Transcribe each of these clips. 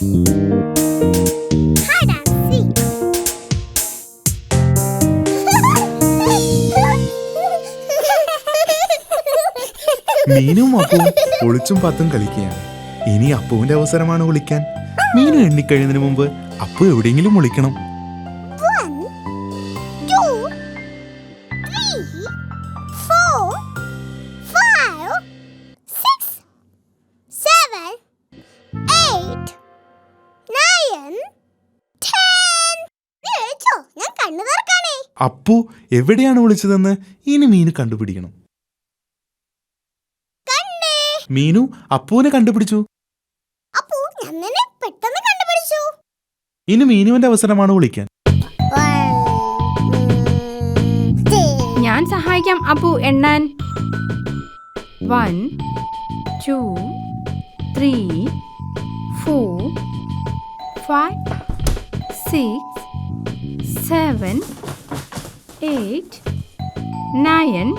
Hide and seek. മീനും അപ്പുവും ഒളിച്ചും പത്തും കളിക്കുകയാണ്. ഇനി അപ്പുവിന്റെ അവസരമാണ് ഒളിക്കാൻ. മീനു എണ്ണിക്കഴിയുന്നതിന് മുമ്പ് അപ്പു എവിടെയെങ്കിലും ഒളിക്കണം. 1, 2, 3, 4, 5, 6, 7, 8, 9, 10. വിളിച്ചോ? ഞാൻ കണ്ണു തുറക്കാനേ. അപ്പു എവിടെയാണ് ഒളിച്ചതെന്ന് ഇനി മീനു കണ്ടുപിടിക്കണം. മീനു അപ്പുവിനെ കണ്ടുപിടിച്ചു. അപ്പു ഞാൻ നിന്നെ പെട്ടെന്ന് കണ്ടുപിടിച്ചു. ഇനി മീനുവിന്റെ അവസരമാണ് ഒളിക്കാൻ. ഞാൻ സഹായിക്കാം അപ്പു എണ്ണാൻ. 1, 2, 3, 4, 5, 6, 7, 8, 9,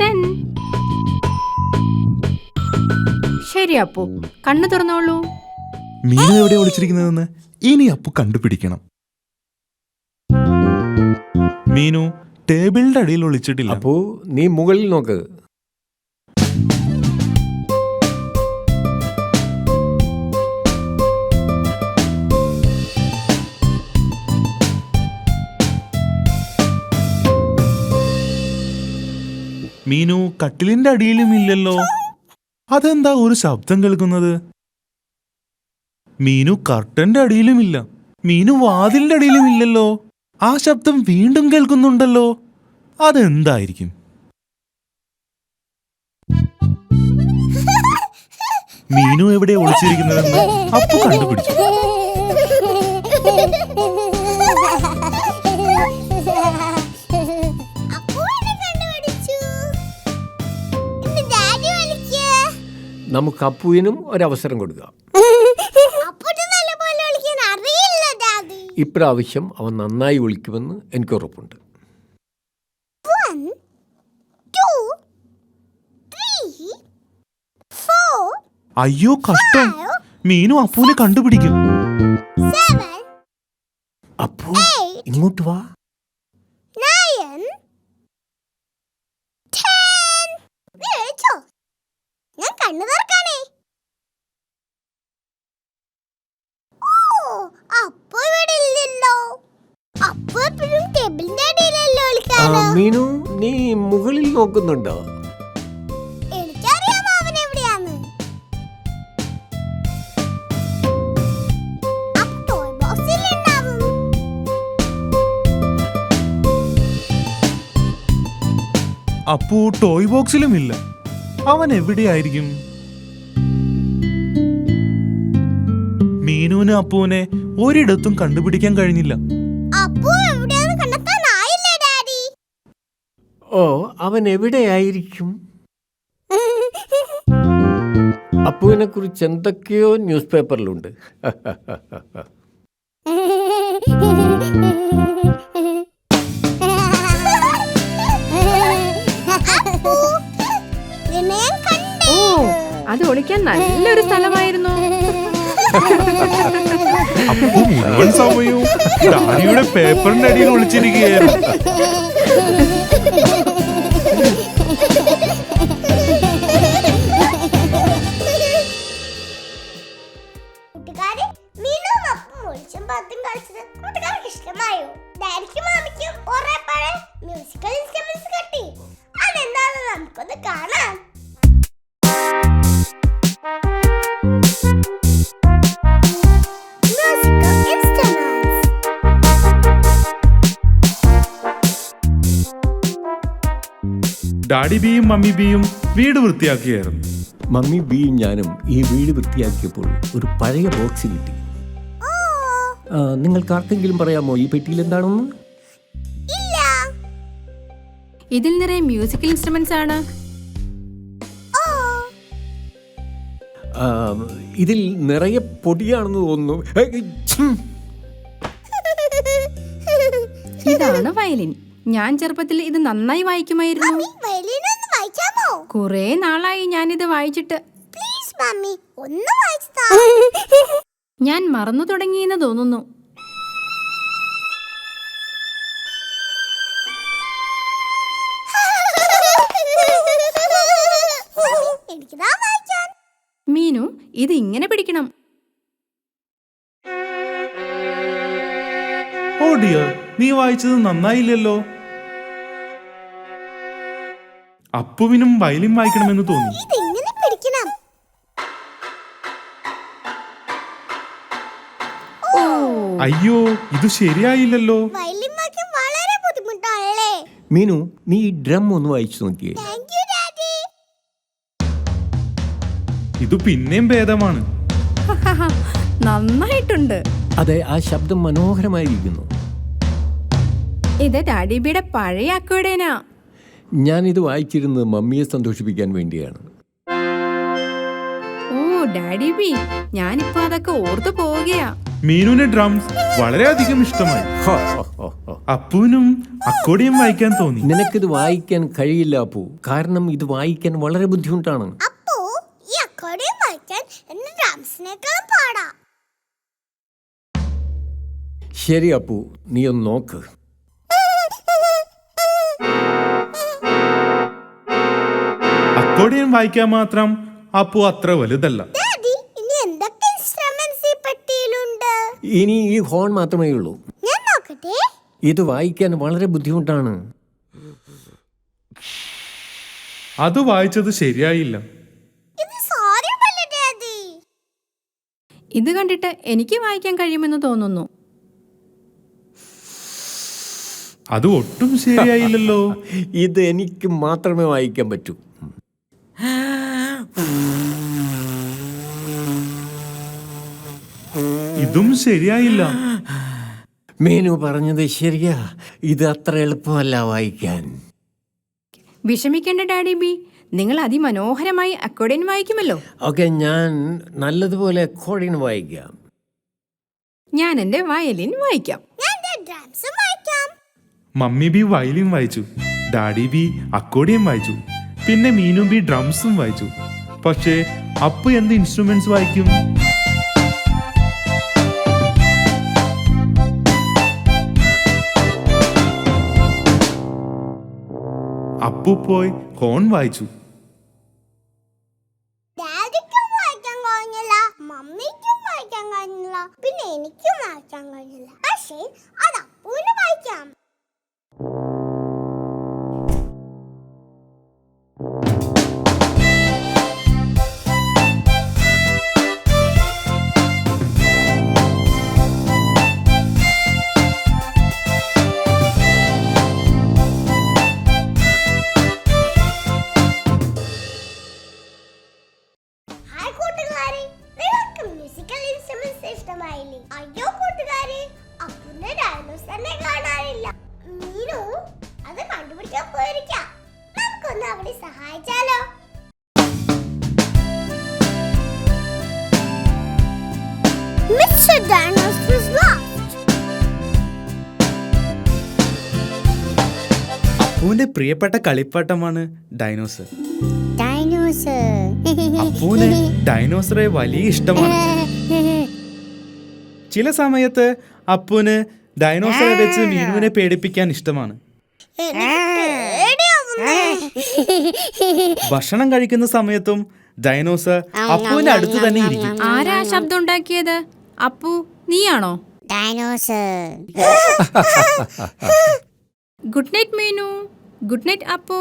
10. ശരി അപ്പു, കണ്ണു തുറന്നോളൂ. മീനു എവിടെ ഒളിച്ചിരിക്കുന്നതെന്ന് ഇനി അപ്പു കണ്ടുപിടിക്കണം. മീനു ടേബിളിന്റെ അടിയിൽ ഒളിച്ചിട്ടില്ല. അപ്പോ നീ മുകളിൽ നോക്ക്. മീനു കട്ടിലിന്റെ അടിയിലും ഇല്ലല്ലോ. അതെന്താ ഒരു ശബ്ദം കേൾക്കുന്നത്? മീനു കർട്ടന്റെ അടിയിലുമില്ല. മീനു വാതിലിന്റെ അടിയിലും ഇല്ലല്ലോ. ആ ശബ്ദം വീണ്ടും കേൾക്കുന്നുണ്ടല്ലോ. അതെന്തായിരിക്കും? മീനു എവിടെ ഒളിച്ചിരിക്കുന്നതെന്ന് അപ്പു കണ്ടുപിടിച്ചു. നമുക്ക് അപ്പുവിനും ഒരവസരം കൊടുക്കാം. ഇപ്രാവശ്യം അവൻ നന്നായി വിളിക്കുമെന്ന് എനിക്ക് ഉറപ്പുണ്ട്. 1, 2, 3, 4. അയ്യോ കഷ്ടം, മീനു അപ്പുവിനെ കണ്ടുപിടിക്കും. 7, അപ്പു ഇങ്ങോട്ട് വാ. 9, 10. വിളിച്ചോ? ഞാൻ കണ്ണു തുറക്കാനേ. അപ്പു ഇവിടെ ഇല്ലല്ലോ. അപ്പു എപ്പോഴും ടേബിളിന്റെ അടിയിലല്ലോ ഒളിക്കാറ്. മീനു നീ മുകളിൽ നോക്കുന്നുണ്ടോ? എനിക്കറിയാം അവൻ എവിടെയാന്ന്. ടോയ് ബോക്സിൽ ഉണ്ടാവും. അപ്പു ടോയ് ബോക്സിലും ഇല്ല. അവൻ എവിടെയായിരിക്കും? മീനുവിന് അപ്പുവിനെ ഒരിടത്തും കണ്ടുപിടിക്കാൻ കഴിഞ്ഞില്ല. അപ്പു എവിടെയാന്ന് കണ്ടെത്താനായില്ലേ ഡാഡി? ഓ, അവൻ എവിടെയായിരിക്കും? അപ്പുവിനെ കുറിച്ച് എന്തൊക്കെയോ ന്യൂസ് പേപ്പറിലുണ്ട്. ഓ, അത് ഒളിക്കാൻ നല്ലൊരു സ്ഥലമായിരുന്നു. അപ്പു മുഴുവൻ സമയവും ഡാഡിയുടെ പേപ്പറിന്റെ അടിയിൽ ഒളിച്ചിരിക്കുകയായിരുന്നു. കൂട്ടുകാരെ, മീനും അപ്പും ഒളിച്ചും പാത്തും കളിച്ചത് കൂട്ടുകാർക്ക് ഇഷ്ടമായോ? ഡാഡിക്കും മാമിക്കും ഒരേ മ്യൂസിക്കൽ ഇൻസ്ട്രുമെന്റ്സ് കിട്ടി. അതെന്താണെന്ന് നമുക്കൊന്ന് കാണാം. ഡാഡി ബിയും മമ്മി ബിയും വീട് വൃത്തിയാക്കിയായിരുന്നു. മമ്മി ബിയും ഞാനും ഈ വീട് വൃത്തിയാക്കിയപ്പോൾ ഒരു പഴയ ബോക്സ് കിട്ടി. നിങ്ങൾക്ക് ആർക്കെങ്കിലും പറയാമോ ഈ പെട്ടിയിൽ എന്താണെന്ന്? ഇതിൽ നിറയെ മ്യൂസിക്കൽ ഇൻസ്ട്രുമെന്റ്സ് ആണ്. ഇതിൽ നിറയെ പൊടിയാണെന്ന് തോന്നുന്നു. ഇതാണ് വയലിൻ. ഞാൻ ചെറുപ്പത്തിൽ ഇത് നന്നായി വായിക്കുമായിരുന്നു. കുറെ നാളായി ഞാനിത് വായിച്ചിട്ട്. പ്ലീസ് മമ്മി, ഒന്ന് വായിച്ചു താ. ഞാൻ മറന്നു തുടങ്ങിയെന്ന് തോന്നുന്നു. എനിക്കിതാ വായിക്കാൻ. മീനു, ഇത് ഇങ്ങനെ പിടിക്കണം. ഓ ഡിയർ, നീ വായിച്ചത് നന്നായില്ലല്ലോ. അപ്പുവിനും വയലിൻ വായിക്കണമെന്ന് തോന്നി. ഇതെങ്ങനെ പിടിക്കണം? അയ്യോ, ഇത് ശരിയായില്ലല്ലോ. വയലിൻ വായിക്കാൻ വളരെ ബുദ്ധിമുട്ടാണല്ലേ. മീനു, നീ ഈ ഡ്രം ഒന്ന് വായിച്ചു നോക്കിയേ. Thank you daddy. ഇത് പിന്നെയും ഭേദമാണ്. നന്നായിട്ടുണ്ട്. അതെ, ആ ശബ്ദം മനോഹരമായിരിക്കുന്നു. ഇത് ഡാഡിബിയുടെ പഴയ അക്വേഡേനാ. ഞാനിത് വായിച്ചിരുന്നത് മമ്മിയെ സന്തോഷിപ്പിക്കാൻ വേണ്ടിയാണ്. ഓ ഡാഡിബി, ഞാനിപ്പോ അതൊക്കെ ഓർത്തു പോവുകയാ. മീനുവിന് ഡ്രംസ് വളരെയധികം ഇഷ്ടമായി. ഹോ, ഹോ, ഹോ, ഹോ. അപ്പുവിനും അക്കോഡിയം വായിക്കാൻ തോന്നി. നിനക്കിത് വായിക്കാൻ കഴിയില്ല അപ്പു, കാരണം ഇത് വായിക്കാൻ വളരെ ബുദ്ധിമുട്ടാണ്. അപ്പോ ഈ അക്കോർഡിയം വായിക്കാൻ എന്റെ ഡ്രംസിനേക്കാളും പാടാ. ശരി അപ്പു, നീ ഒന്ന് നോക്ക്. അക്കോഡിയം വായിക്കാൻ മാത്രം അപ്പു അത്ര വലുതല്ല. ഡാഡി, ഇനി എന്തൊക്കെ ഇൻസ്ട്രുമെന്റ്സ് ഈ പെട്ടിയിലുണ്ട്? ഇനി ഈ ഹോൺ മാത്രമേ ഉള്ളൂ. ഞാൻ നോക്കട്ടെ. ഇത് വായിക്കാൻ വളരെ ബുദ്ധിമുട്ടാണ്. അത് വായിച്ചത് ശരിയായില്ല. ഇത് സാരമല്ല ഡാഡി. ഇത് കണ്ടിട്ട് എനിക്ക് വായിക്കാൻ കഴിയുമെന്ന് തോന്നുന്നു. അത് ഒട്ടും ശരിയായില്ലല്ലോ. ഇത് എനിക്ക് മാത്രമേ വായിക്കാൻ പറ്റൂ. ഇതും ശരിയായില്ല. മീനു പറഞ്ഞത് ശരിയാ, ഇത് അത്ര എളുപ്പമല്ല വായിക്കാൻ. വിഷമിക്കേണ്ട ഡാഡിബി, നിങ്ങൾ അതിമനോഹരമായി അക്വേഡേൻ വായിക്കുമല്ലോ. ഓക്കെ, ഞാൻ നല്ലതുപോലെ അക്കോർഡിയൻ വായിക്കാം. ഞാൻ എൻ്റെ വയലിൻ വായിക്കാം. ഞാൻ ഡ്രംസും വായിക്കാം. മമ്മി ബി വയലിൻ വായിച്ചു, ഡാഡി ബി അക്കോഡിയം വായിച്ചു, പിന്നെ മീനു ബി ഡ്രംസും വായിച്ചു. പക്ഷേ അപ്പു എന്ത് ഇൻസ്ട്രുമെന്റ്സ് വായിക്കും? അപ്പു പോയി ഹോൺ വായിച്ചു. ഡാഡിക്കും വായിക്കാൻ കഴിഞ്ഞില്ല, മമ്മിക്കും വായിക്കാൻ കഴിഞ്ഞില്ല, പിന്നെ എനിക്കും വായിക്കാൻ കഴിഞ്ഞില്ല. പക്ഷേ അത് അപ്പൂന് വായിക്കാം. ഹായ് കൂട്ടുകാരെ, നിങ്ങൾക്ക് മ്യൂസിക്കൽ ഇൻസ്ട്രുമെന്റ്സ് ഇഷ്ടമായില്ലേ? അയ്യോ കൂട്ടുകാരെ, അപ്പുന്റെ ഡൈനോസറിനെ കാണാനില്ല. മീനു അത് കണ്ടുപിടിക്കാൻ പോയിരിക്കാം. നമുക്കൊന്ന് അവിടെ സഹായിച്ചാലോ? Mister dinosaur is lost. അപ്പുവിന്റെ പ്രിയപ്പെട്ട കളിപ്പാട്ടമാണ് ഡൈനോസർ. ഡൈനോസർ. അപ്പുവിന് ഡൈനോസറെ വലിയ ഇഷ്ടമാണ്. ചില സമയത്ത് അപ്പുവിന് ഡൈനോസറെ വെച്ച് മീനുവിനെ പേടിപ്പിക്കാൻ ഇഷ്ടമാണ്. ഭക്ഷണം കഴിക്കുന്ന സമയത്തും ഡൈനോസർ അപ്പുവിന്റെ അടുത്ത് തന്നെ ഇരിക്കും. ആരാ ശബ്ദം ഉണ്ടാക്കിയത്? അപ്പു, നീയാണോ? Dinosaur. Good night Meenu. Good night Appu.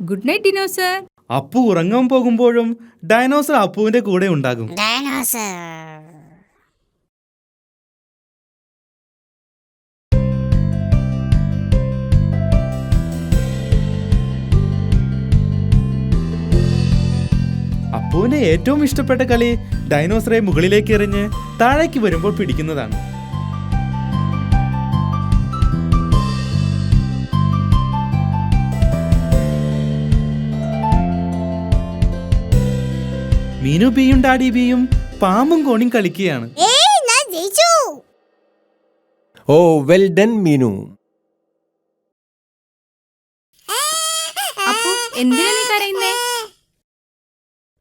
Good night dinosaur. Appu ഉറങ്ങാൻ പോകുമ്പോഴും ഡൈനോസർ അപ്പുവിന്റെ കൂടെ ഉണ്ടാകും. ഡൈനോസർ. അപ്പുവിന് ഏറ്റവും ഇഷ്ടപ്പെട്ട കളി ഡൈനോസറെ മുകളിലേക്ക് എറിഞ്ഞ് താഴേക്ക് വരുമ്പോൾ പിടിക്കുന്നതാണ്. മീനു ബിയും ഡാഡി ബിയും പാമ്പും കോണിയും കളിക്കുകയാണ്. ഏയ്, ഞാൻ ജയിച്ചു. ഓ, വെൽ ഡൺ മീനു. അപ്പു, എന്തിനാ നീ കരയുന്നേ?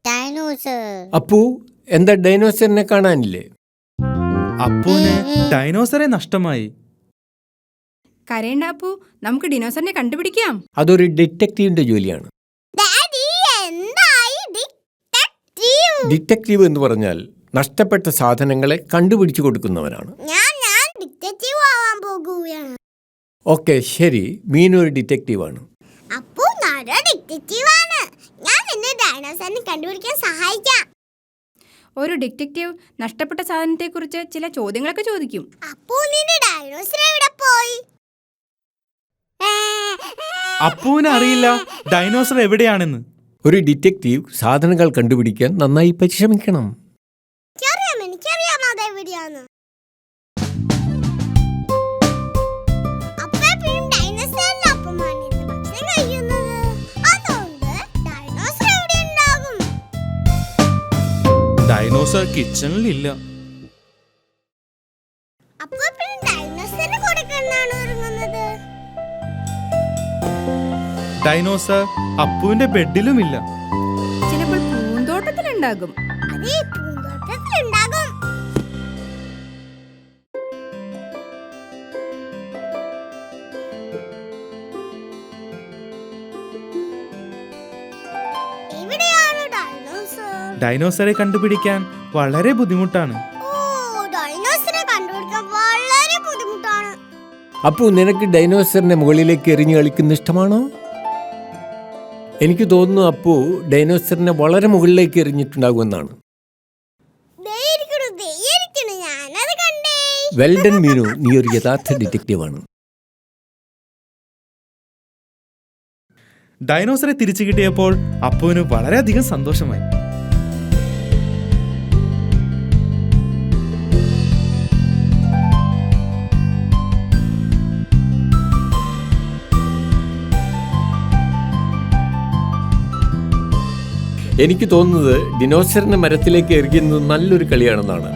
ഡൈനോസർ. അപ്പു, എന്താ ഡൈനോസറിനെ കാണാനില്ലേ? അപ്പുവിന് ഡൈനോസറെ നഷ്ടമായി. കരയേണ്ട അപ്പു, നമുക്ക് ഡിനോസറിനെ കണ്ടുപിടിക്കാം. അതൊരു ഡിറ്റക്റ്റീവിന്റെ ജോലിയാണ്. ഡാഡി എന്തായി ഡിറ്റക്റ്റീവ്? ഡിറ്റക്റ്റീവ് എന്ന് പറഞ്ഞാൽ നഷ്ടപ്പെട്ട സാധനങ്ങളെ കണ്ടുപിടിച്ചു കൊടുക്കുന്നവനാണ്. ഞാൻ ഡിറ്റക്റ്റീവ് ആവാൻ പോകുകയാണ്. ഓക്കെ, ശരി. മീനു ഒരു ഡിറ്റക്റ്റീവാണ്. അപ്പു നല്ല ഡിറ്റക്റ്റീവ് ആണ്. ഞാൻ നിന്നെ ഡൈനോസറിനെ കണ്ടുപിടിക്കാൻ സഹായിക്കാം. ഒരു ഡിറ്റക്റ്റീവ് നഷ്ടപ്പെട്ട സാധനത്തെക്കുറിച്ച് ചില ചോദ്യങ്ങളൊക്കെ ചോദിക്കും. അപ്പു നിന്റെ ഡൈനോസർ എവിടെ പോയി? അപ്പുവിന് അറിയില്ല ഡൈനോസർ എവിടെയാണെന്ന്. ഒരു ഡിറ്റക്റ്റീവ് സാധനങ്ങൾ കണ്ടുപിടിക്കാൻ നന്നായി പരിശ്രമിക്കണം. എനിക്കറിയാം അതെവിടെയാണ്. അപ്പോഴും ഡൈനോസറിന്റെ ഒപ്പമാണ് ഇരുന്ന് ഭക്ഷണം കഴിക്കുന്നത്. അതുകൊണ്ട് ഡൈനോസർ എവിടെ ഉണ്ടാകും? ഡൈനോസർ കിച്ചണിലില്ല. അപ്പോഴും ഡൈനോസറിന് കൊടുക്കാനാണ് ഒരുങ്ങുന്നത്. ഡൈനോസർ അപ്പുവിന്റെ ബെഡിലുമില്ല. ചിലപ്പോൾ പൂന്തോട്ടത്തിലുണ്ടാകും. അതേ പൂന്തോട്ടത്തിലുണ്ടാകും. എവിടെയാണ് ഡൈനോസർ? ഡൈനോസറെ കണ്ടുപിടിക്കാൻ വളരെ ബുദ്ധിമുട്ടാണ്. ഡൈനോസറെ കണ്ടുപിടിക്കാൻ വളരെ ബുദ്ധിമുട്ടാണ്. അപ്പോൾ നിനക്ക് ഡൈനോസറിനെ മുകളിലേക്ക് എറിഞ്ഞു കളിക്കുന്ന ഇഷ്ടമാണോ? എനിക്ക് തോന്നുന്നു അപ്പു ഡൈനോസറിനെ വളരെ മുകളിലേക്ക് എറിഞ്ഞിട്ടുണ്ടാകുമെന്നാണ്. ഞാനത് കണ്ടേ. വെൽഡൻ മീനു, നീ ഒരു യഥാർത്ഥ ഡിറ്റക്റ്റീവാണ്. ഡൈനോസറെ തിരിച്ചു കിട്ടിയപ്പോൾ അപ്പുവിന് വളരെയധികം സന്തോഷമായി. എനിക്ക് തോന്നുന്നത് ഡിനോസറിനെ മരത്തിലേക്ക് എറിയുന്നത് നല്ലൊരു കളിയാണെന്നാണ്.